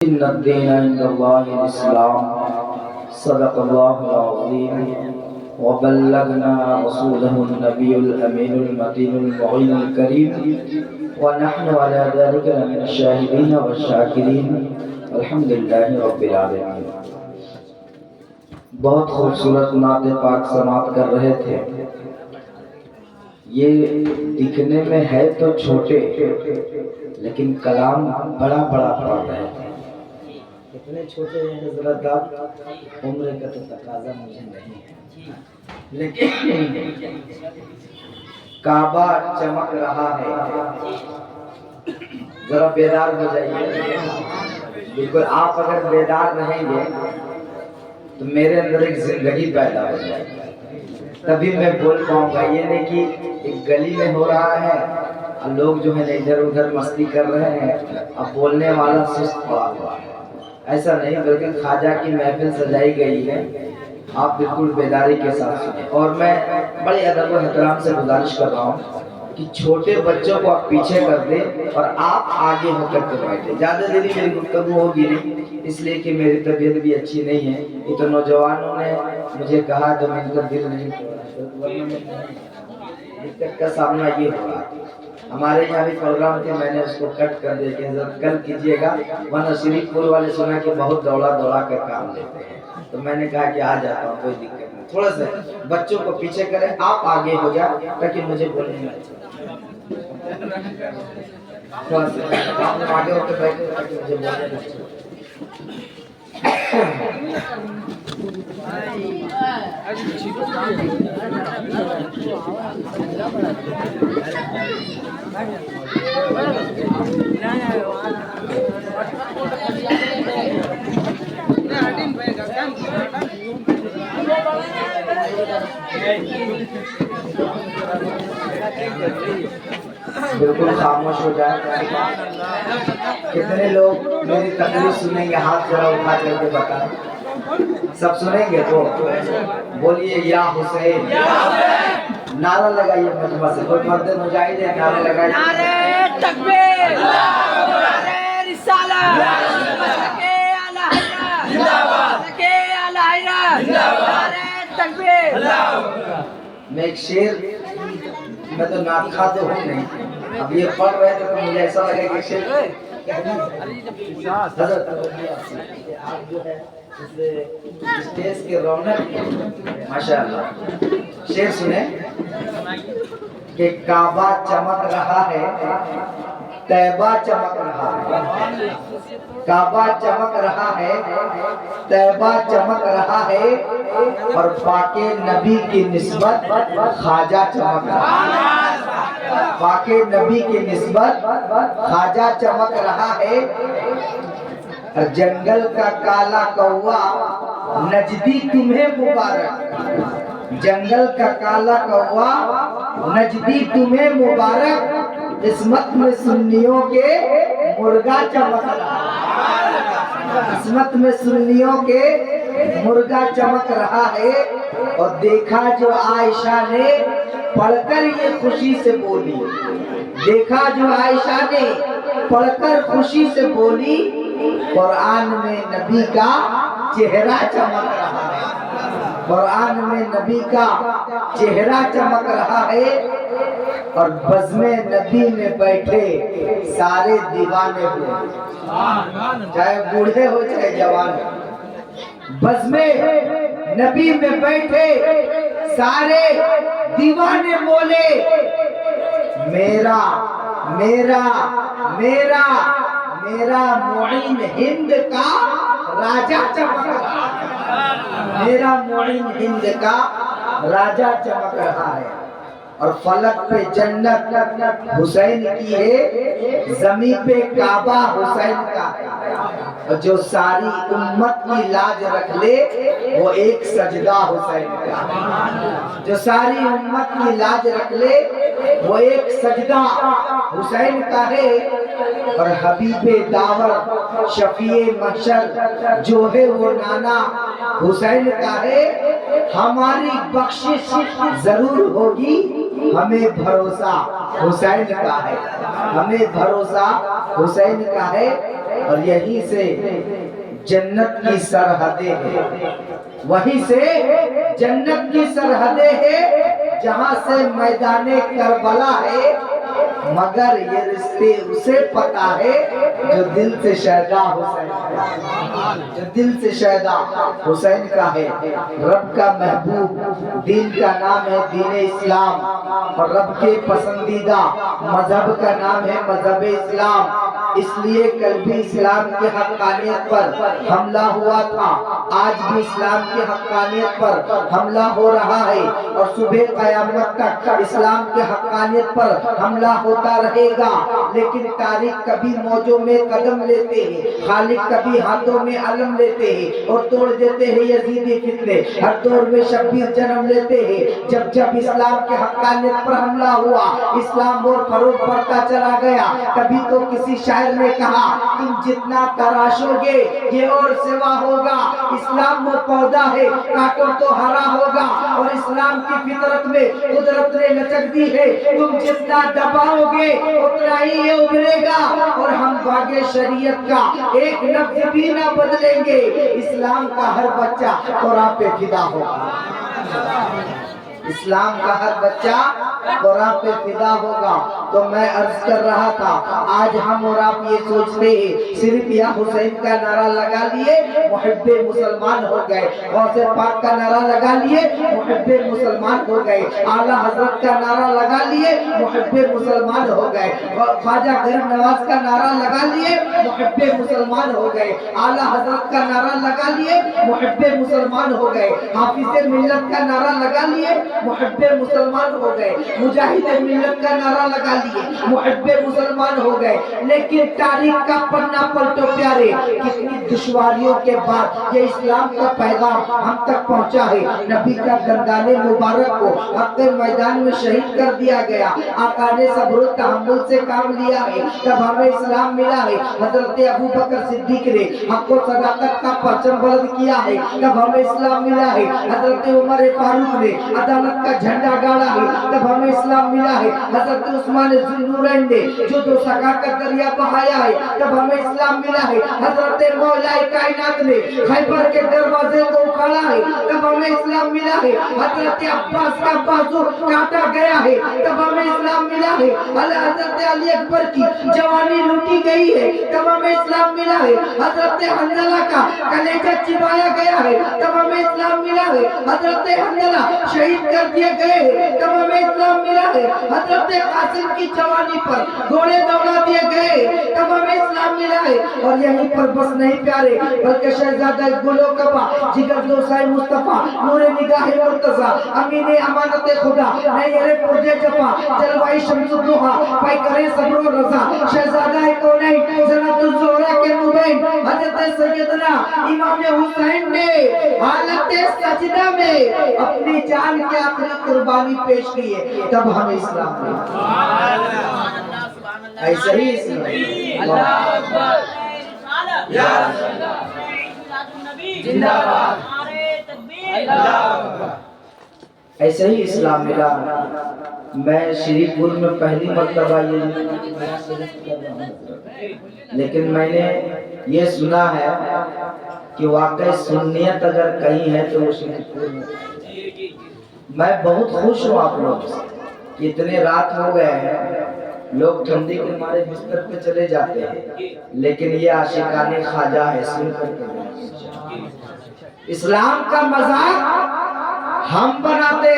إن الدين عند الله الإسلام صدق الله العظيم وبلغنا رسوله النبي الأمين المتين المعين الكريم ونحن على ذلك لمن الشاهدين والشاكرين الحمد لله رب العالمين. بہت خوبصورت نعت پاک سماعت کر رہے تھے. یہ دکھنے میں ہے تو چھوٹے لیکن کلام بڑا بڑا پڑھ رہے تھے. اتنے چھوٹے ہیں حضرت آپ، عمر کا تو تقاضا مجھے نہیں ہے، لیکن کعبہ چمک رہا ہے. ذرا بیدار ہو جائیے. بالکل آپ اگر بیدار رہیں گے تو میرے اندر ایک زندگی پیدا ہو جائے گی، تبھی میں بول پاؤں گا. یہ نہیں کہ ایک گلی میں ہو رہا ہے اور لوگ جو ہے ادھر ادھر مستی کر رہے ہیں، اب بولنے والا سست پڑا ہوا ہے. ایسا نہیں، بلکہ خواجہ کی محفل سجائی گئی ہے. آپ بالکل بیداری کے ساتھ سنیں. اور میں بڑے ادب و احترام سے گزارش کر رہا ہوں کہ چھوٹے بچوں کو آپ پیچھے کر دیں اور آپ آگے ہو کر کے بیٹھیں. زیادہ دیر میری گفتگو ہوگی نہیں، اس لیے کہ میری طبیعت بھی اچھی نہیں ہے. یہ تو نوجوانوں نے مجھے کہا تو میں ان کا دل نہیں توڑا. دقت کا سامنا یہ ہو رہا ہے. ہمارے یہاں بھی پروگرام تھے، میں نے اس کو کٹ کر دیا کہ حضرت کل کیجیے گا، ورنہ شریف پور والے سنا کہ بہت دوڑا دوڑا کر کام لیتے ہیں. تو میں نے کہا کہ آ جاتا ہوں، کوئی دقت نہیں. تھوڑا سا بچوں کو پیچھے کریں، آپ آگے ہو جائیں تاکہ مجھے بولنے میں تھوڑا سا آپ آگے ہو کے بیٹھے تاکہ مجھے بولنے میں بالکل خاموش ہو جائے. کتنے لوگ میری تقریر سنیں گے؟ ہاتھ ذرا اٹھا کر کے بتائیں. سب سنیں گے تو بولیے یا حسین. نعرہ لگائیے مجمع سے. کوئی مرد مجاہد ہے؟ نعرہ لگائیے. نعرہ تکبیر، نعرہ رسالت، لکے اعلی حیدر، لکے اعلی حیدر، نعرہ تکبیر. میں ایک شعر، میں تو نعت خواہ تو ہوں نہیں، اب یہ پڑھ رہے تھے تو مجھے ایسا لگا کہ شعر حضرت آپ جو ہے اسٹیج کے رونق ماشاءاللہ. شعر سنیں کہ کعبہ چمک رہا ہے، طیبہ چمک رہا ہے. کعبہ چمک رہا ہے، طیبہ چمک رہا ہے، اور پاک نبی کی نسبت خواجہ چمک رہا ہے. پاک نبی کی نسبت خواجہ چمک رہا ہے. جنگل کا کالا کوا نجدی تمہیں مبارک. جنگل کا کالا کوا نجدی تمہیں مبارک. قسمت میں سنیوں کے مرغا چمک رہا ہے. قسمت میں سنیوں کے مرغا چمک رہا ہے. اور دیکھا جو عائشہ نے پڑھ کر یہ خوشی سے بولی. دیکھا جو عائشہ نے پڑھ کر خوشی سے بولی، قرآن میں نبی کا چہرہ چمک رہا ہے. قرآن میں نبی کا چہرہ چمک رہا ہے. اور بزم نبی میں بیٹھے سارے دیوانے ہوئے، چاہے بوڑھے ہو چاہے جوان ہو. بزم نبی میں بیٹھے سارے دیوانے بولے، میرا میرا میرا میرا معین ہند کا راجہ چمک رہا ہے. میرا معین ہند کا راجہ چمک رہا ہے. اور فلک پہ جنت حسین کی ہے، زمین پہ کعبہ حسین کا ہے. اور جو ساری امت کی لاج رکھ لے وہ ایک سجدہ حسین کا ہے. جو ساری امت کی لاج رکھ لے وہ ایک سجدہ حسین کا ہے. اور حبیب دعوت شفیع محشر جو ہے وہ نانا حسین کا ہے. ہماری بخشش ضرور ہوگی، ہمیں بھروسہ حسین کا ہے. ہمیں بھروسہ حسین کا ہے. اور یہیں سے جنت کی سرحدیں ہیں، وہیں سے جنت کی سرحدیں ہیں جہاں سے میدان کربلا ہے، مگر یہ رشتے اسے پتا ہے جو دل سے شیدا حسین ہے، جو دل سے شیدا حسین کا ہے۔ رب کا محبوب دین کا نام ہے دین اسلام، اور رب کے پسندیدہ مذہب کا نام ہے مذہب اسلام، اس لیے کل بھی اسلام کی حقانیت پر حملہ ہوا تھا، آج بھی اسلام کی حقانیت پر حملہ ہو رہا ہے، اور صبح قیامت تک اسلام کی حقانیت پر حملہ ہوتا رہے گا۔ لیکن تاریخ کبھی موجوں میں قدم لیتے ہیں، خالق کبھی ہاتھوں میں علم لیتے ہیں اور توڑ دیتے ہیں یزیدی فتنے، ہر دور میں شبیر جنم لیتے ہیں۔ جب جب اسلام کے حقانیت پر حملہ ہوا، اسلام اور فروغ بڑھتا چلا گیا۔ کبھی تو کسی شاعر نے کہا تم جتنا تراشو گے یہ اور سوا ہوگا، اسلام وہ پودا ہے کاٹو تو ہرا ہوگا، اور اسلام کی فطرت میں قدرت نے لچک دی ہے، تم جتنا دباؤ گے اتنا ہی یہ ابھرے گا، اور ہم باغ شریعت کا ایک لفظ بھی نہ بدلیں گے، اسلام کا ہر بچہ قرآن پہ فدا ہوگا، اسلام کا ہر بچہ قرآن پہ فدا ہوگا۔ تو میں عرض کر رہا تھا آج ہم اور آپ یہ سوچتے ہیں صرف یا حسین کا نعرہ لگا لیے محب مسلمان ہو گئے، غوث پاک کا نعرہ لگا لیے محب مسلمان ہو گئے، اعلیٰ حضرت کا نعرہ لگا لیے محب مسلمان ہو گئے، خواجہ غریب نواز کا نعرہ لگا لیے محب مسلمان ہو گئے، اعلیٰ حضرت کا نعرہ لگا لیے محب مسلمان ہو گئے، حافظ ملت کا نعرہ لگا لیے محب مسلمان ہو گئے، مجاہد ملت کا نعرہ لگا لیے محب مسلمان ہو گئے۔ لیکن تاریخ کا پنہ پلٹو پیارے، کتنی دشواریوں کے بعد یہ اسلام کا پیغام ہم تک پہنچا ہے۔ نبی کا دندان مبارک کو حق کے میدان میں شہید کر دیا گیا، آقا نے صبر و تحمل سے کام لیا ہے، تب ہمیں اسلام ملا ہے۔ حضرت ابوبکر صدیق نے حق و صداقت کا پرچم بلند کیا ہے، تب ہمیں اسلام ملا ہے۔ حضرت عمر فاروق نے عدالت کا جھنڈا گاڑا ہے، تب ہمیں اسلام ملا ہے۔ حضرت عثمان ذوالنورین نے جود و سخا کا دریا بہایا ہے، تب ہمیں اسلام ملا ہے۔ حضرت مولا کائنات نے خیبر کے دروازے کو اکھاڑا ہے، تب ہمیں اسلام ملا ہے۔ حضرت عباس کا بازو کاٹا گیا ہے، تب ہمیں اسلام ملا ہے۔ حضرت علی اکبر کی جوانی لوٹی گئی ہے، تب ہمیں اسلام ملا ہے۔ حضرت حنظلہ کا کلیجہ چبایا گیا ہے، تب ہمیں اسلام ملا ہے۔ حضرت حنظلہ شہید کر دیے گئے ہیں، تب ہمیں اسلام ملا ہے۔ حضرت قاسم کی جوانی پر گھوڑے دوڑا دیے گئے، تب ہمیں اسلام ملا ہے۔ اور یہیں پر بس نہیں پیارے، بلکہ شہزادہ گل و کبا، جگر دوسائے مصطفیٰ، نور نگاہ مرتضیٰ، امین امانت خدا، نیرے پرج جفا، جلوائی شمس الضحیٰ، پیکرے صبر و رضا، شہزادہ کونین، زنت الزہرا کے مبین، حضرت سیدنا امام حسین نے حالت سجدہ میں اپنی جان کی آخری قربانی پیش کی ہے، تب ہمیں اسلام ملا۔ ایسے ہی اسلام اللہ اکبر، یا رسول اللہ، زندہ باد، نعرہ تکبیر، ایسے ہی اسلام ملا۔ میں شریف پور میں پہلی مرتبہ لیکن میں نے یہ سنا ہے کہ واقعی سنیت اگر کہیں ہے تو وہ شریف پور میں۔ میں بہت خوش ہوں آپ لوگ سے کہ اتنے رات ہو گئے ہیں، لوگ ٹھنڈی کے مارے بستر پہ چلے جاتے ہیں، لیکن یہ عاشقان خواجہ ہے، سن کر کے اسلام کا مذاق ہم بناتے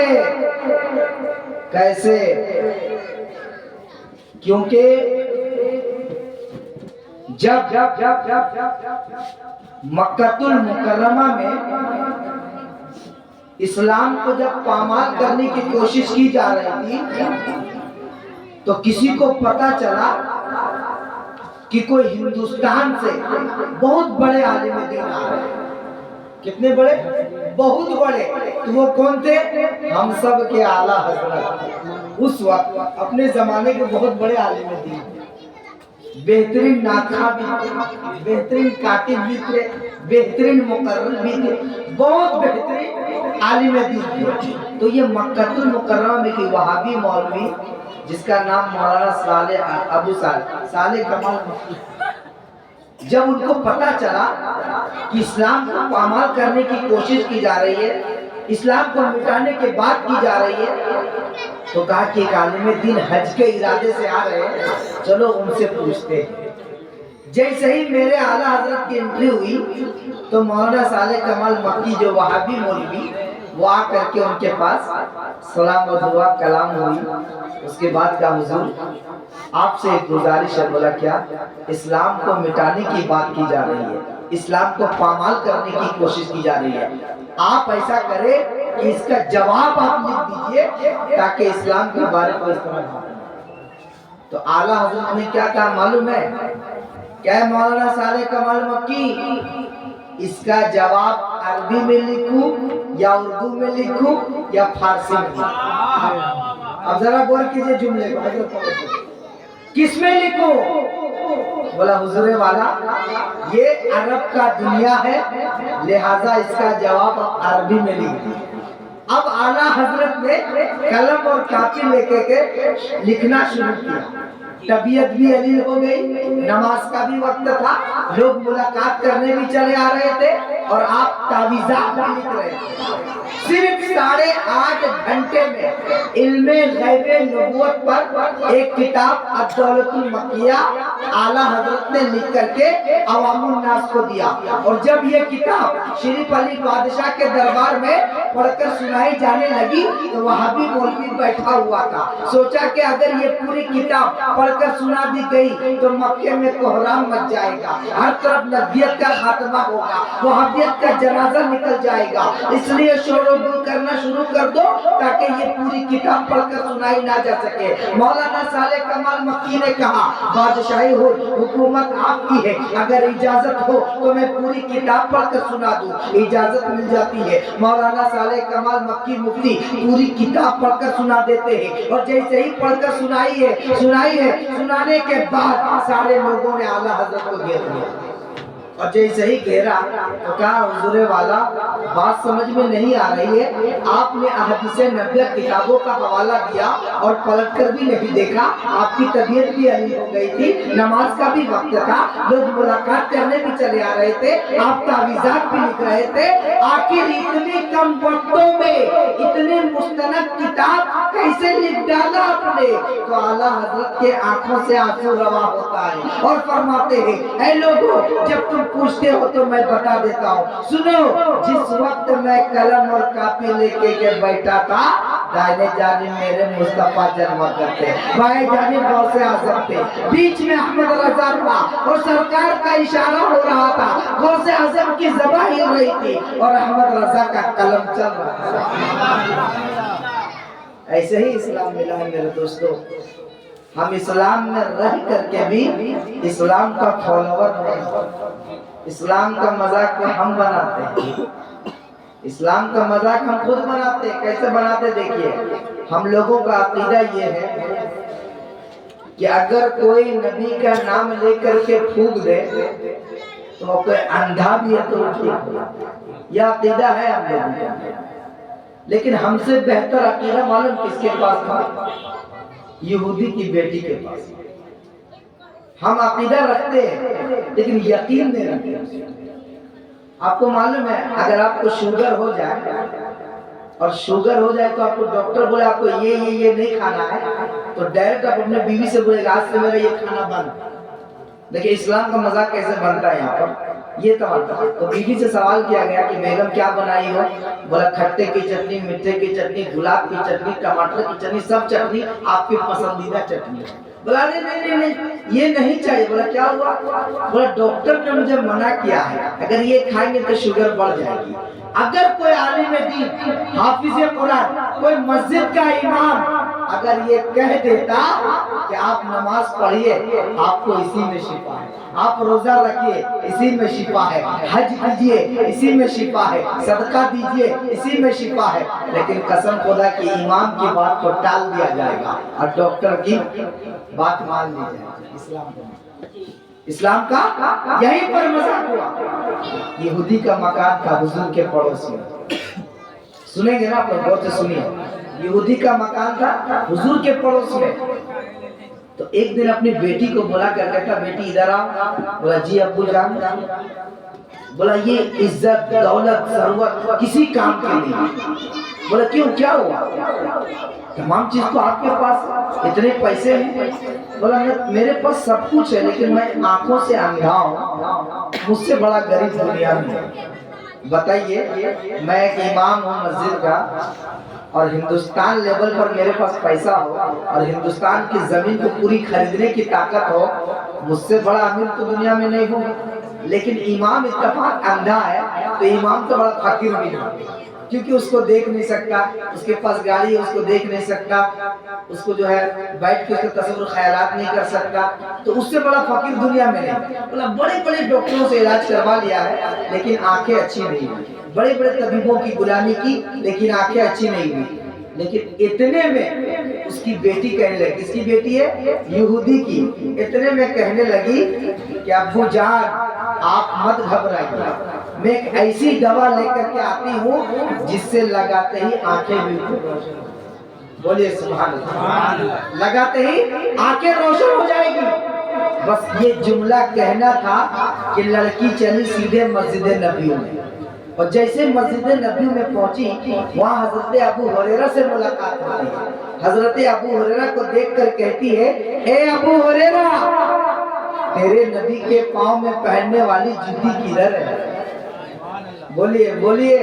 کیسے؟ کیونکہ جب مکہ المکرمہ میں اسلام کو جب پامال کرنے کی کوشش کی جا رہی تھی تو کسی کو پتا چلا کہ کوئی ہندوستان سے بہت بڑے عالم دین آ رہے ہیں۔ کتنے بڑے؟ بہت بڑے۔ تو وہ کون تھے؟ ہم سب کے اعلیٰ حضرت، اس وقت اپنے زمانے کے بہت بڑے عالم دین، بہترین ناطخ بھی تھے، بہترین کاتب بھی تھے، بہترین مقرر بھی تھے، بہت بہترین عالم دین تھے۔ تو یہ مکہ المکرمہ میں کی وہابی مولوی جس کا نام مولانا صالح ابو صالح کمال مفتی، جب ان کو پتا چلا کہ اسلام کو پامال کرنے کی کوشش کی جا رہی ہے، اسلام کو مٹانے کی بات کی جا رہی ہے، تو کہا کہ ایک عالم دین حج کے ارادے سے آ رہے ہیں، چلو ان سے پوچھتے ہیں۔ جیسے ہی میرے اعلیٰ حضرت کی انٹری ہوئی تو مولانا صالح کمال مکی جو وہابی مولوی، وہ آ کر کے ان کے پاس سلام و دعا کلام ہوئی۔ اس کے بعد کہا حضور آپ سے ایک گزارش ہے۔ بولا کیا؟ اسلام کو مٹانے کی بات کی جا رہی ہے، اسلام کو پامال کرنے کی کوشش کی جا رہی ہے، آپ ایسا کریں کہ اس کا جواب آپ لکھ دیجئے تاکہ اسلام کے بارے کو استعمال ہو۔ تو اعلیٰ حضرت نے کیا کہا معلوم ہے؟ کیا ہے مولانا صالح کمال مکی، اس کا جواب عربی میں لکھوں یا اردو میں لکھوں یا فارسی میں لکھوں؟ اب ذرا غور کیجئے جملے کو، کس میں لکھوں؟ بولا حضور والا یہ عرب کا دنیا ہے، لہذا اس کا جواب آپ عربی میں لکھ دیں۔ اب اعلیٰ حضرت نے قلم اور کاپی لے کے لکھنا شروع کیا۔ طبیعت بھی علیل ہو گئی، نماز کا بھی وقت تھا، لوگ ملاقات کرنے بھی چلے آ رہے تھے اور آپ تعویذات بھی لکھ رہے تھے۔ صرف 8.5 گھنٹے میں علم غیب نبوت پر ایک کتاب الدولۃ المکیہ اعلیٰ حضرت نے لکھ کر کے عوام الناس کو دیا۔ اور جب یہ کتاب شریف علی بادشاہ کے دربار میں پڑھ کر سنائی جانے لگی تو وہابی مولوی بیٹھا ہوا تھا، سوچا کہ اگر یہ پوری کتاب پڑھ کر سنا دی گئی تو مکے میں کوہرام مچ جائے گا، ہر طرف نبیت کا خاتمہ ہوگا، وہابیت کا جنازہ نکل جائے گا، اس لیے شور و گل کرنا شروع کر دو تاکہ یہ پوری کتاب پڑھ کر سنائی نہ جا سکے۔ مولانا صالح کمال مکی نے کہا بادشاہی ہو، حکومت آپ کی ہے، اگر اجازت ہو تو میں پوری کتاب پڑھ کر سنا دوں۔ اجازت مل جاتی ہے، مولانا صالح کمال مکی مفتی پوری کتاب پڑھ کر سنا دیتے ہیں، اور جیسے ہی پڑھ کر سنائی ہے سنانے کے بعد سارے لوگوں نے اعلیٰ حضرت کو گھیر لیا، اور جیسے ہی گھیرا تو کہا حضور والا بات سمجھ میں نہیں آ رہی ہے، آپ نے احادیث نبویہ کتابوں کا حوالہ دیا اور پلٹ کر بھی نہیں دیکھا، آپ کی طبیعت بھی علیل ہو گئی تھی، نماز کا بھی وقت تھا، لوگ ملاقات کرنے بھی چلے آ رہے تھے، آپ تعویذات بھی لکھ رہے تھے، آخر اتنی کم وقتوں میں اتنی مستند کتاب کیسے لکھ ڈالا آپ نے؟ تو اعلیٰ حضرت کے آنکھوں سے آنسو روا ہوتا ہے اور فرماتے ہیں اے لوگوں جب تم پوچھتے ہو تو میں بتا دیتا ہوں، سنو جس وقت میں قلم اور کاپی لے کے بیٹھا تھا دائیں جانب میرے مصطفیٰ جلوہ کرتے، بائیں جانب غوث اعظم تھے، بیچ میں احمد رضا تھا اور سرکار کا اشارہ ہو رہا تھا، غوث اعظم کی زبان ہل رہی تھی اور احمد رضا کا قلم چل رہا تھا۔ ایسے ہی اسلام ملا ہے میرے دوستو، ہم اسلام میں رہ کر کے بھی اسلام کا فالوور نہیں، اسلام کا مذاق ہم بناتے ہیں، اسلام کا مذاق ہم خود بناتے ہیں۔ کیسے بناتے دیکھیے، ہم لوگوں کا عقیدہ یہ ہے کہ اگر کوئی نبی کا نام لے کر کے پھونک دے تو کوئی اندھا بھی ہے تو ٹھیک ہو، یہ عقیدہ ہے ہم لوگوں کا۔ لیکن ہم سے بہتر عقیدہ معلوم کس کے پاس تھا؟ یہودی کی بیٹی کے پاس۔ ہم عقیدہ رکھتے ہیں لیکن یقین نہیں رکھتے۔ آپ کو معلوم ہے اگر آپ کو شوگر ہو جائے اور شوگر ہو جائے تو آپ کو ڈاکٹر بولے آپ کو یہ نہیں کھانا ہے تو ڈائریکٹ آپ اپنے بیوی سے بولے گا آج سے میرا یہ کھانا بند۔ دیکھیں اسلام کا مذاق کیسے بنتا ہے یہاں پر، یہ تو بیوی سے سوال کیا گیا کہ بیگم کیا بنائی ہو؟ بولا کھٹے کی چٹنی، میٹھے کی چٹنی، گلاب کی چٹنی، ٹماٹر کی چٹنی، سب چٹنی آپ کی پسندیدہ چٹنی ہے۔ بولا نہیں یہ نہیں چاہیے۔ بولا کیا ہوا؟ بولا ڈاکٹر نے مجھے منع کیا ہے، اگر یہ کھائیں گے تو شوگر بڑھ جائے گی۔ اگر کوئی عالم دین، حافظ قرآن، کوئی مسجد کا امام اگر یہ کہہ دیتا کہ آپ نماز پڑھیے آپ کو اسی میں شفا ہے، آپ روزہ رکھیے اسی میں شفا ہے، حج کیجیے اسی میں شفا ہے، صدقہ دیجیے اسی میں شفا ہے، لیکن قسم خدا کی امام کی بات کو ٹال دیا جائے گا اور ڈاکٹر کی بات مان لی جائے گی۔ اسلام کا یہیں پر مذاق ہوا۔ یہودی کا مکان تھا حضور کے پڑوس میں، سنیں گے نا آپ غور سے سنیے، یہودی کا مکان تھا حضور کے پڑوس میں۔ تو ایک دن اپنی بیٹی کو بولا کر کہتا بیٹی ادھر آ. بولا جی ابو جان. بولا یہ عزت دولت ثروت کسی کام کے نہیں. بولا کیوں کیا ہوا؟ تمام چیز تو آپ کے پاس اتنے پیسے ہیں. بولا میرے پاس سب کچھ ہے لیکن میں آنکھوں سے اندھا ہوں, مجھ سے بڑا غریب دنیا میں. بتائیے میں ایک امام ہوں مسجد کا اور ہندوستان لیول پر میرے پاس پیسہ ہو اور ہندوستان کی زمین کو پوری خریدنے کی طاقت ہو, مجھ سے بڑا امیر تو دنیا میں نہیں ہوں. لیکن امام اتفاق اندھا ہے تو امام تو بڑا فقیر بھی ہے, کیونکہ اس کو دیکھ نہیں سکتا, اس کے پاس گاڑی ہے اس کو دیکھ نہیں سکتا, اس کو جو ہے بیٹھ کے اس کے تصور خیالات نہیں کر سکتا, تو اس سے بڑا فقیر دنیا میں نہیں. بولا بڑے بڑے ڈاکٹروں سے علاج کروا لیا ہے لیکن آنکھیں اچھی نہیں ہیں, بڑے بڑے طبیبوں کی غلامی کی لیکن آنکھیں اچھی نہیں ہوئی. لیکن اتنے میں اس کی بیٹی کہنے لگی, کس کی بیٹی ہے؟ یہودی کی. اتنے میں کہنے لگی کہ ابو جان آپ مت گھبرائیے, میں ایک ایسی دوا لے کر کے آتی ہوں جس سے لگاتے ہی آنکھیں بالکل روشن. بولیے سبحان اللہ. لگاتے ہی آنکھیں روشن ہو جائے گی. بس یہ جملہ کہنا تھا کہ لڑکی چلی سیدھے مسجد نبوی میں, اور جیسے مسجد نبوی میں پہنچی وہاں حضرت ابو ہریرہ سے ملاقات ہوئی. حضرت ابو ہریرہ کو دیکھ کر کہتی ہے اے ابو ہریرہ تیرے نبی کے پاؤں میں پہننے والی جوتی کدھر ہے؟ بولیے بولیے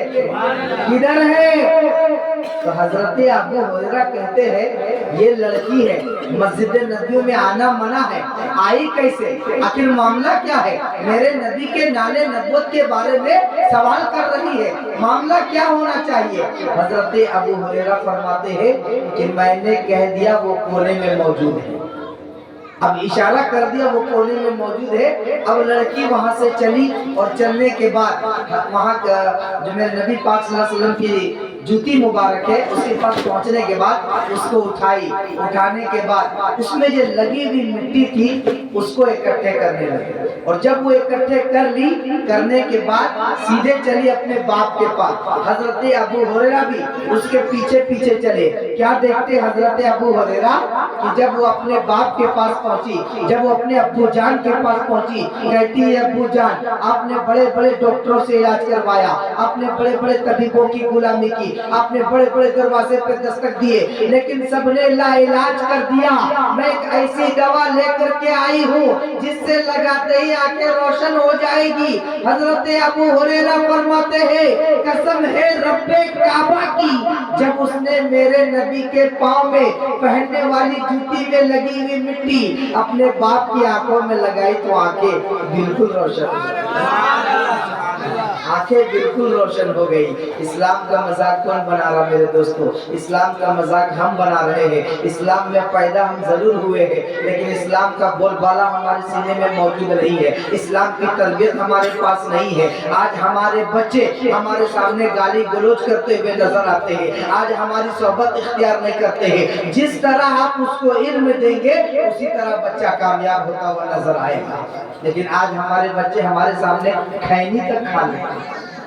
کدھر ہے؟ تو حضرت ابو ہریرہ کہتے ہیں یہ لڑکی ہے, مسجد نبوی میں آنا منع ہے, آئی کیسے؟ آخر معاملہ کیا ہے؟ میرے نبی کے نانے نبوت کے بارے میں سوال کر رہی ہے, معاملہ کیا ہونا چاہیے؟ حضرت ابو ہریرہ فرماتے ہیں کہ میں نے کہہ دیا وہ کونے میں موجود ہے. اب اشارہ کر دیا وہ کونے میں موجود ہے. اب لڑکی وہاں سے چلی اور چلنے کے بعد وہاں جو میرے نبی پاک صلی اللہ علیہ وسلم کی جوتی مبارک ہے اس کے پاس پہنچنے کے بعد اس کو اٹھائی. اٹھانے کے بعد اس میں جو لگی ہوئی مٹی تھی اس کو اکٹھے کرنے لگے, اور جب وہ اکٹھے کر لی کرنے کے بعد سیدھے چلی اپنے باپ کے پاس. حضرت ابو ہریرہ بھی اس کے پیچھے پیچھے چلے. کیا دیکھتے حضرت ابو ہریرہ کہ جب وہ اپنے باپ کے پاس پہنچی, جب وہ اپنے ابو جان کے پاس پہنچی, کہتی ہے ابو جان آپ نے بڑے بڑے ڈاکٹروں سے علاج کروایا, آپ نے بڑے بڑے طبیبوں کی غلامی کی, آپ نے بڑے بڑے دروازے پہ دستک دیے لیکن سب نے لا علاج کر دیا. میں ایک ایسی دوا لے کر کے آئی ہوں جس سے لگاتے ہی آنکھیں روشن ہو جائے گی. حضرت ابو ہریرہ فرماتے ہیں قسم ہے رب کعبہ کی جب اس نے میرے نبی کے پاؤں میں پہننے والی جوتی میں لگی ہوئی مٹی اپنے باپ کی آنکھوں میں لگائی تو آنکھیں بالکل روشن ہو گئی. آنکھیں بالکل روشن ہو گئی. اسلام کا مذاق کون بنا رہا میرے دوستو؟ اسلام کا مذاق ہم بنا رہے ہیں. اسلام میں پیدا ہم ضرور ہوئے ہیں لیکن اسلام کا بول بالا ہمارے سینے میں موجود نہیں ہے. اسلام کی تربیت ہمارے پاس نہیں ہے. آج ہمارے بچے ہمارے سامنے گالی گلوچ کرتے ہوئے نظر آتے ہیں, آج ہماری صحبت اختیار نہیں کرتے ہیں. جس طرح آپ اس کو علم دیں گے اسی طرح بچہ کامیاب ہوتا ہوا نظر آئے گا. لیکن آج ہمارے بچے ہمارے سامنے کھینی تک کھا لیں.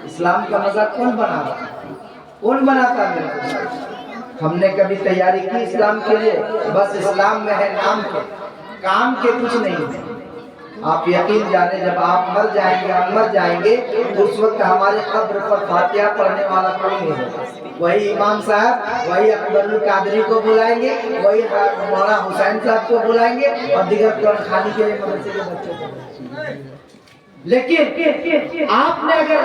اسلام کا مذاق کون بنا رہا؟ کون بناتا ہے؟ ہم نے کبھی تیاری کی اسلام کے لیے؟ بس اسلام میں ہے نام کے, کام کے کچھ نہیں ہے. آپ یقین جانے جب آپ مر جائیں گے, ہم مر جائیں گے تو اس وقت ہمارے قبر پر فاتحہ پڑھنے والا کوئی نہیں ہوگا. وہی امام صاحب, وہی اکبر القادری کو بلائیں گے, وہی مولانا حسین صاحب کو بلائیں گے اور دیگر قرآن خوانی کے لیے مدرسے کے بچوں کو. لیکن آپ نے اگر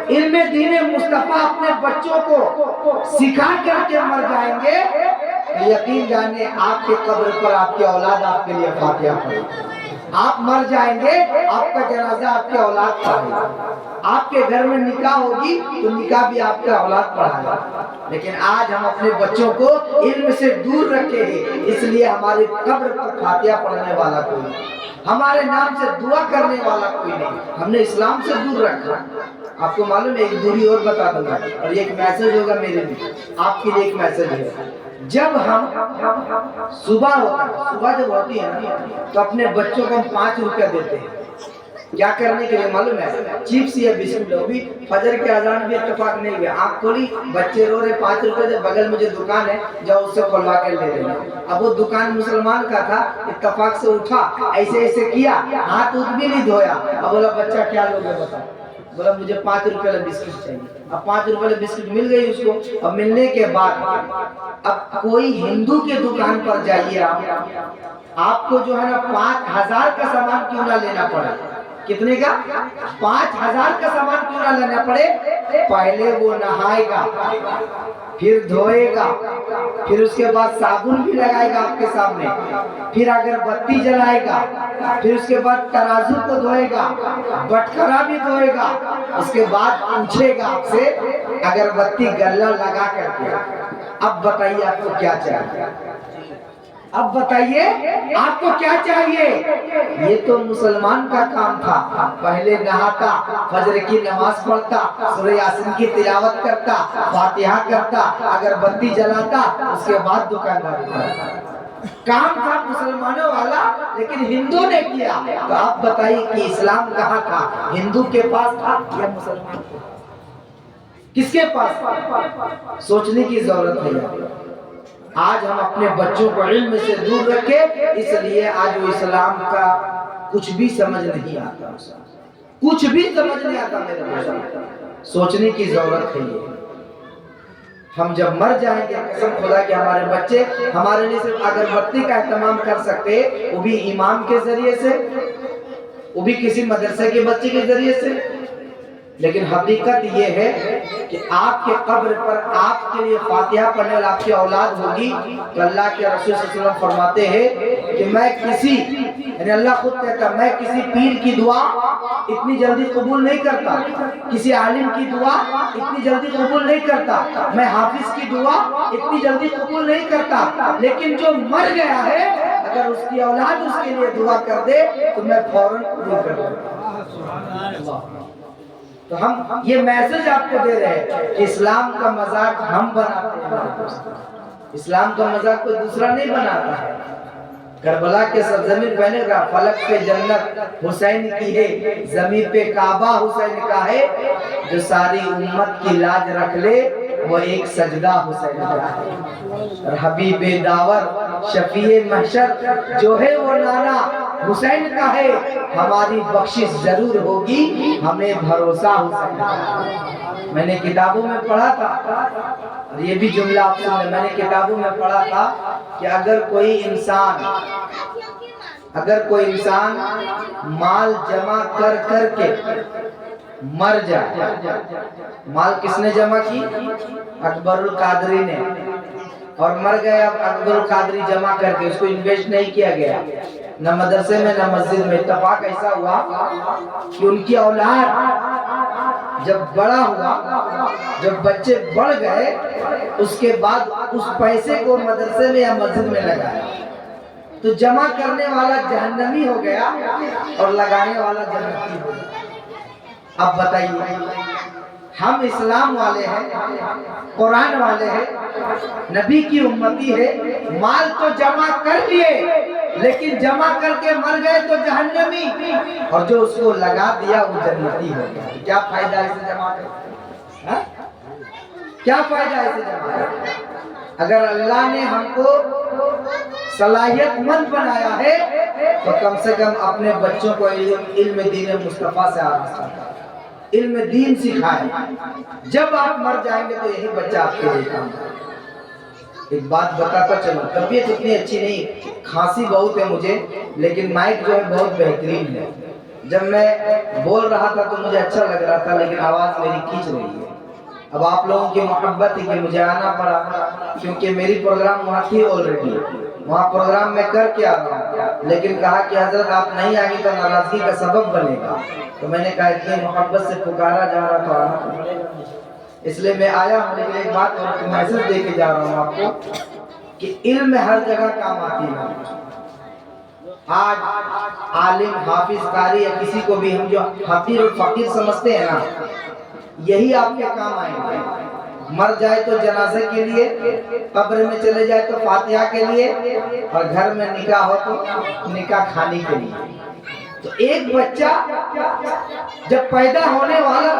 علم دین مصطفیٰ اپنے بچوں کو سکھا کر کے مر جائیں گے تو یقین جانے آپ کے قبر پر آپ کی اولاد آپ کے لیے فاتحہ پڑھے. آپ مر جائیں گے آپ کا جنازہ آپ کے اولاد پڑھے. آپ کے گھر میں نکاح ہوگی تو نکاح بھی آپ کا اولاد پڑھائے. لیکن آج ہم اپنے بچوں کو علم سے دور رکھے ہیں, اس لیے ہمارے قبر پر فاتحہ پڑھنے والا کوئی نہیں, ہمارے نام سے دعا کرنے والا کوئی نہیں. ہم نے اسلام سے دور رکھا. آپ کو معلوم ہے ایک دوری اور بتا دوں گا اور ایک میسج ہوگا میرے لیے, آپ کے لیے ایک میسج ہے. جب ہم صبح ہوتا ہے, صبح جب ہوتی ہے نا تو اپنے بچوں کو ہم 5 روپیہ دیتے ہیں. کیا کرنے کے لیے معلوم ہے؟ چپس یا بسکٹ. وہ بھی فجر کے اذان بھی اتفاق نہیں ہوئے. آنکھ کھولی, بچے رو رہے, 5 روپے دے, بغل میں جو دکان ہے جاؤ اس سے کھلوا کے لے لینا. اب وہ دکان مسلمان کا تھا, اتفاق سے اٹھا, ایسے ایسے کیا, ہاتھ بھی نہیں دھویا. اب بولا بچہ کیا لوگے بتا, بولا مجھے 5 روپے والا بسکٹ چاہیے. اب 5 روپے والا بسکٹ مل گئی اس کو. اب ملنے کے بعد اب کوئی ہندو کے دکان پر جائیے, آپ کو جو ہے نا 5000 کا سامان کیوں نہ لینا پڑے. کتنے کا؟ 5000 کا سامان کیوں نہ لینا پڑے. پہلے وہ نہائے گا, پھر دھوئے گا, پھر اس کے بعد صابن بھی لگائے گا آپ کے سامنے, پھر اگربتی جلائے گا, پھر اس کے بعد ترازو کو دھوئے گا, بٹخرا بھی دھوئے گا. اس کے بعد پوچھے گا آپ سے اگربتی گلہ لگا کر کے, اب بتائیے آپ کو کیا چاہیے. اب بتائیے آپ کو کیا چاہیے. یہ تو مسلمان کا کام تھا. پہلے نہاتا, فجر کی نماز پڑھتا, سورہ یاسین کی تلاوت کرتا, فاتحہ کرتا, اگربتی جلاتا, اس کے بعد دکانداری کرتا. کام تھا مسلمانوں والا, لیکن ہندو نے کیا. تو آپ بتائیے کہ اسلام کہاں تھا, ہندو کے پاس تھا یا مسلمان کے پاس؟ کس کے پاس؟ سوچنے کی ضرورت ہے. آج ہم اپنے بچوں کو علم سے دور رکھے, اس لیے آج وہ اسلام کا کچھ بھی سمجھ نہیں آتا, کچھ بھی سمجھ نہیں آتا. میرے بھائی, سوچنے کی ضرورت ہے. ہم جب مر جائیں گے, قسم خدا کہ ہمارے بچے ہمارے لیے صرف اگربتی کا اہتمام کر سکتے, وہ بھی امام کے ذریعے سے, وہ بھی کسی مدرسے کے بچے کے ذریعے سے. لیکن حقیقت یہ ہے کہ آپ کے قبر پر آپ کے لیے فاتحہ پڑھنے والا آپ کی اولاد ہوگی, تو اللہ کے رسول صلی اللہ علیہ وسلم فرماتے ہیں کہ میں کسی, یعنی اللہ خود کہتا ہے, میں کسی پیر کی دعا اتنی جلدی قبول نہیں کرتا, کسی عالم کی دعا اتنی جلدی قبول نہیں کرتا, میں حافظ کی دعا اتنی جلدی قبول نہیں کرتا, لیکن جو مر گیا ہے اگر اس کی اولاد اس کے لیے دعا کر دے تو میں فوراً قبول کر دوں. تو ہم یہ میسج آپ کو دے رہے ہیں کہ اسلام کا مذاق ہم بناتے ہیں, اسلام کا مذاق کوئی دوسرا نہیں بناتا ہے. کربلا کے سرزمین بنے گا, فلک پہ جنت حسین کی ہے, زمین پہ کعبہ حسین کا ہے, جو ساری امت کی لاج رکھ لے وہ ایک سجدہ حسین کا ہے. اور حبیب داور شفیع محشر جو ہے وہ نانا حسین کا ہے, ہماری بخشش ضرور ہوگی, ہمیں بھروسہ حسین کا. میں نے کتابوں میں پڑھا تھا, اور یہ بھی جملہ آپ سن لیں, میں نے کتابوں میں پڑھا تھا کہ اگر کوئی انسان مال جمع کر کر کے مر جائے, مال کس نے جمع کی؟ اکبر القادری نے, اور مر گیا. اکبر القادری جمع کر کے, اس کو انویسٹ نہیں کیا گیا, نہ مدرسے میں نہ مسجد میں. اتفاق ایسا ہوا کہ ان کی اولاد جب بڑا ہوا, جب بچے بڑھ گئے, اس کے بعد اس پیسے کو مدرسے میں یا مسجد میں لگایا, تو جمع کرنے والا جہنمی ہو گیا اور لگانے والا جنتی ہو گیا. اب بتائیے, ہم اسلام والے ہیں, قرآن والے ہیں, نبی کی امتی ہے, مال تو جمع کر لیے لیکن جمع کر کے مر گئے تو جہنمی, اور جو اس کو لگا دیا وہ جنتی ہو گیا. کیا فائدہ اسے جمع کر, کیا فائدہ اسے جمع کر؟ اگر اللہ نے ہم کو صلاحیت مند بنایا ہے تو کم سے کم اپنے بچوں کو علم دین مصطفیٰ سے آراستہ کریں, علم دین سکھائیں. جب آپ مر جائیں گے تو یہی بچہ آپ کے لیے کام کرے. ایک بات بتاتا چلو, طبیعت اتنی اچھی نہیں, کھانسی بہت ہے مجھے, لیکن مائک جو ہے بہت بہترین ہے. جب میں بول رہا تھا تو مجھے اچھا لگ رہا تھا, لیکن آواز میری کھینچ رہی ہے. اب آپ لوگوں کی محبت ہے کہ مجھے آنا پڑا, کیونکہ میری پروگرام وہاں تھی آلریڈی, وہاں پروگرام میں کر کے آ رہا ہوں, لیکن کہا کہ حضرت آپ نہیں آئیں گے تو ناراضگی کا سبب بنے گا. تو میں نے کہا اتنی محبت سے پکارا جا رہا تھا آنا پڑے گا, اس لیے میں آیا ہوں. لیکن ایک بات اور میسج دے کے جا رہا ہوں آپ کو کہ علم ہر جگہ کام آتی ہے. آج عالم, حافظ, قاری یا کسی کو بھی ہم جو حقیر اور فقیر سمجھتے ہیں نا, یہی آپ کے کام آئیں گے. مر جائے تو جنازے کے لیے, قبر میں چلے جائے تو فاتحہ کے لیے, اور گھر میں نکاح ہو تو نکاح کھانے کے لیے. تو ایک بچہ جب پیدا ہونے والا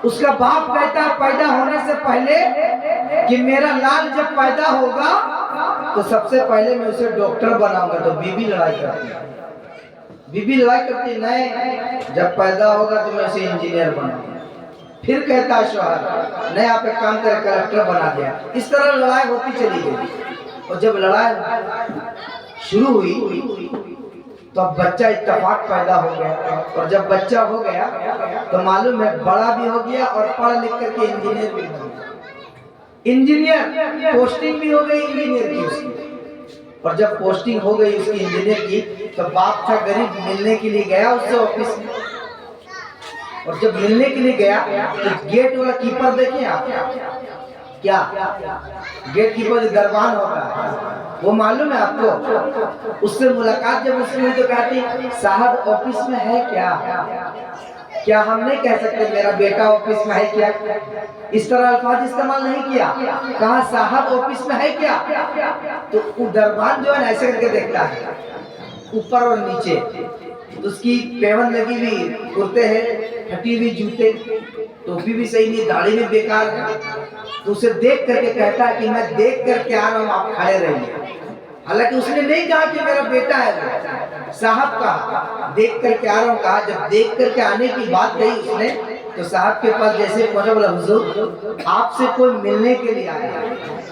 اس کا باپ کہتا ہے پیدا ہونے سے پہلے کہ میرا لال جب پیدا ہوگا تو سب سے پہلے میں اسے ڈاکٹر بناؤں گا. تو بیوی لڑائی کرتی ہے, بیوی لڑائی کرتی ہے, نہیں جب پیدا ہوگا تو میں اسے انجینئر بناؤں گا. پھر کہتا ہے شوہر نہیں آپ ایک کام کرے کلکٹر بنا دیا. اس طرح لڑائی ہوتی چلی گئی. اور جب لڑائی شروع ہوئی تو اب بچہ اتفاق پیدا ہو گیا. اور جب بچہ ہو گیا تو معلوم ہے بڑا بھی ہو گیا اور پڑھ لکھ کر کے انجینئر بھی ہو گیا. انجینئر پوسٹنگ بھی ہو گئی انجینئر کی اس کی. اور جب پوسٹنگ ہو گئی اس کی انجینئر کی تو باپ تھا غریب, ملنے کے لیے گیا اس سے آفس میں. اور جب ملنے کے لیے گیا تو گیٹ والا کیپر دیکھیں آپ کیا گیٹ کیپر جو دربان ہوتا ہے وہ معلوم ہے آپ کو. اس سے ملاقات جب اس نے تو کہتی صاحب آفس میں ہے کیا ہم نہیں کہہ سکتے میرا بیٹا آفس میں ہے کیا. اس طرح الفاظ استعمال نہیں کیا, کہا صاحب آفس میں ہے کیا. تو دربان جو ہے ایسے کر کے دیکھتا ہے اوپر اور نیچے. اس کی پیون لگی ہوئی, کرتے ہیں پھٹی ہوئی جوتے, ٹوپی بھی صحیح نہیں, داڑھی بھی بیکار ہے. تو اسے دیکھ کر کے کہتا ہے کہ میں دیکھ کر کے آ رہا ہوں آپ کھڑے رہیے. حالانکہ اس نے نہیں کہا کہ میرا بیٹا ہے, صاحب کہا دیکھ کر کے آ رہا ہوں کہا. جب دیکھ کر کے آنے کی بات کہی اس نے تو صاحب کے پاس جیسے پہنچا بولا حضور آپ سے کوئی ملنے کے لیے آیا.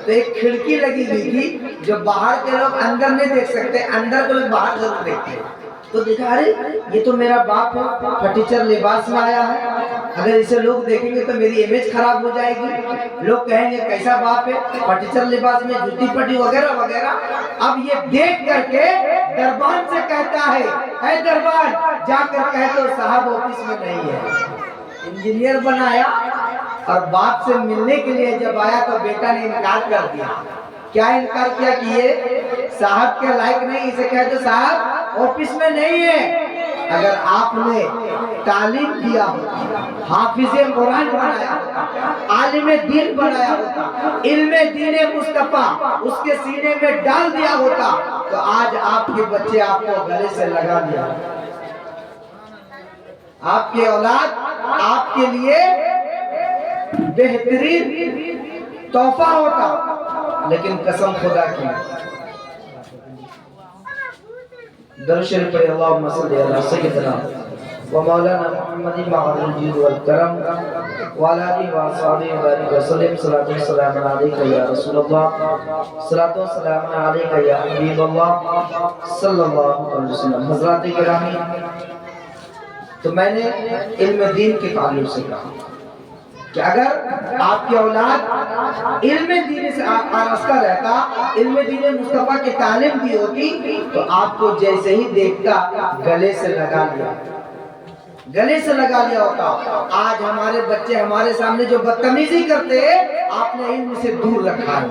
تو ایک کھڑکی لگی ہوئی تھی جو باہر کے لوگ اندر نہیں دیکھ سکتے, اندر کے لوگ باہر ضرور دیکھتے ہیں. تو دیکھا ارے یہ تو میرا باپ ہے, پھٹیچر لباس میں آیا ہے, اگر اسے لوگ دیکھیں گے تو میری امیج خراب ہو جائے گی, لوگ کہیں گے کیسا باپ ہے پھٹیچر لباس میں جوتی پٹی وغیرہ وغیرہ. اب یہ دیکھ کر کے دربان سے کہتا ہے اے دربان جا کر کہہ دو صاحب آفس میں نہیں ہے. انجینئر بنایا اور باپ سے ملنے کے لیے جب آیا تو بیٹا نے انکار کر دیا. کیا انکار کیا کہ یہ صاحب کے لائق نہیں, اسے کہہ دو صاحب آفس میں نہیں ہے. اگر آپ نے تعلیم دیا ہوتا, حافظ قرآن بنایا ہوتا, عالم دین بنایا ہوتا, علم دین مصطفیٰ اس کے سینے میں ڈال دیا ہوتا تو آج آپ کے بچے آپ کو گلے سے لگا دیا. آپ کی اولاد آپ کے لیے بہترین تحفہ ہوتا. لیکن قسم خدا کی درود شریف پڑھیں اللہم صلی علی سیدنا و مولانا محمد معاذ الجود والکرم وعلی آلہ و صحبہ وبارک وسلم. صلاۃ و سلام علیک یا رسول اللہ, صلاۃ و سلام علیک یا حبیب اللہ صلی اللہ علیہ وسلم. حضرات گرامی, تو میں نے علم دین کے تعلق سے کہا کہ اگر آپ کی اولاد علم دین سے آراستہ رہتا, علم دین مصطفیٰ کی تعلیم دی ہوتی تو آپ کو جیسے ہی دیکھتا گلے سے لگا لیا ہوتا. آج ہمارے بچے ہمارے سامنے جو بدتمیزی کرتے ہیں آپ نے علم سے دور رکھا ہے.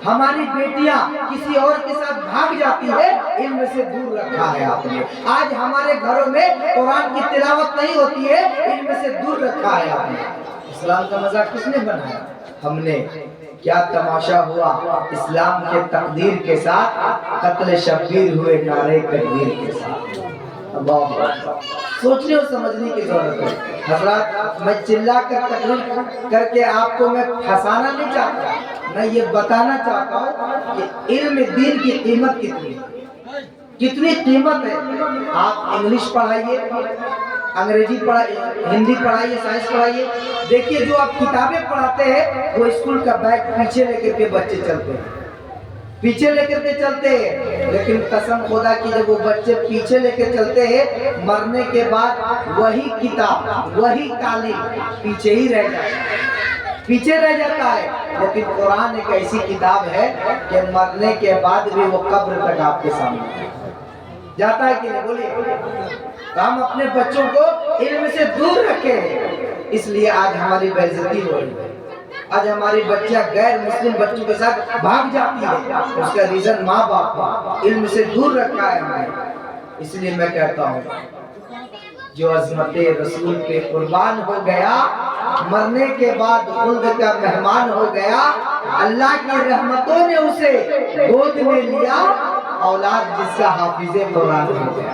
ہماری بیٹیاں کسی اور کے ساتھ بھاگ جاتی ہے, علم سے دور رکھا ہے آپ نے. آج ہمارے گھروں میں قرآن کی تلاوت نہیں ہوتی ہے, علم سے دور رکھا ہے آپ نے. اسلام کا مذاق کس نے بنایا؟ ہم نے. کیا تماشا ہوا اسلام کے تقدیر کے ساتھ, قتل شبیر ہوئے نعرے تکبیر کے ساتھ. اللہ سوچنے اور سمجھنے کی ضرورت ہے. حضرات میں چلا کر تقریر کر کے آپ کو میں پھنسانا نہیں چاہتا, میں یہ بتانا چاہتا ہوں کہ علم دین کی قیمت کتنی قیمت ہے. آپ انگلش پڑھائیے, انگریزی پڑھائیے, ہندی پڑھائیے, سائنس پڑھائیے. دیکھیے جو آپ کتابیں پڑھاتے ہیں وہ اسکول کا بیگ پیچھے لے کر کے بچے چلتے ہیں, پیچھے لے کر کے چلتے ہیں. لیکن قسم خدا کی جب وہ بچے پیچھے لے کے چلتے ہیں, مرنے کے بعد وہی کتاب وہی تعلیم پیچھے ہی رہ جاتا ہے. لیکن قرآن ایک ایسی کتاب ہے کہ مرنے کے بعد بھی وہ قبر تک آپ کے سامنے جاتا ہے کہ نہیں, بولیے. ہم اپنے بچوں کو علم سے دور رکھیں, اس لیے آج ہماری بے عزتی ہو رہی ہے. آج ہماری بچیاں غیر مسلم بچوں کے ساتھ بھاگ جاتی ہے. اس کا ریزن ماں باپ ہے, علم سے دور رکھا ہے ہمیں. اس لیے میں کہتا ہوں جو عظمت رسول کے قربان ہو گیا, مرنے کے بعد خلد کا مہمان ہو گیا, اللہ کی رحمتوں نے اسے گود میں لیا, اولاد جس کا حافظ قرآن ہو گیا.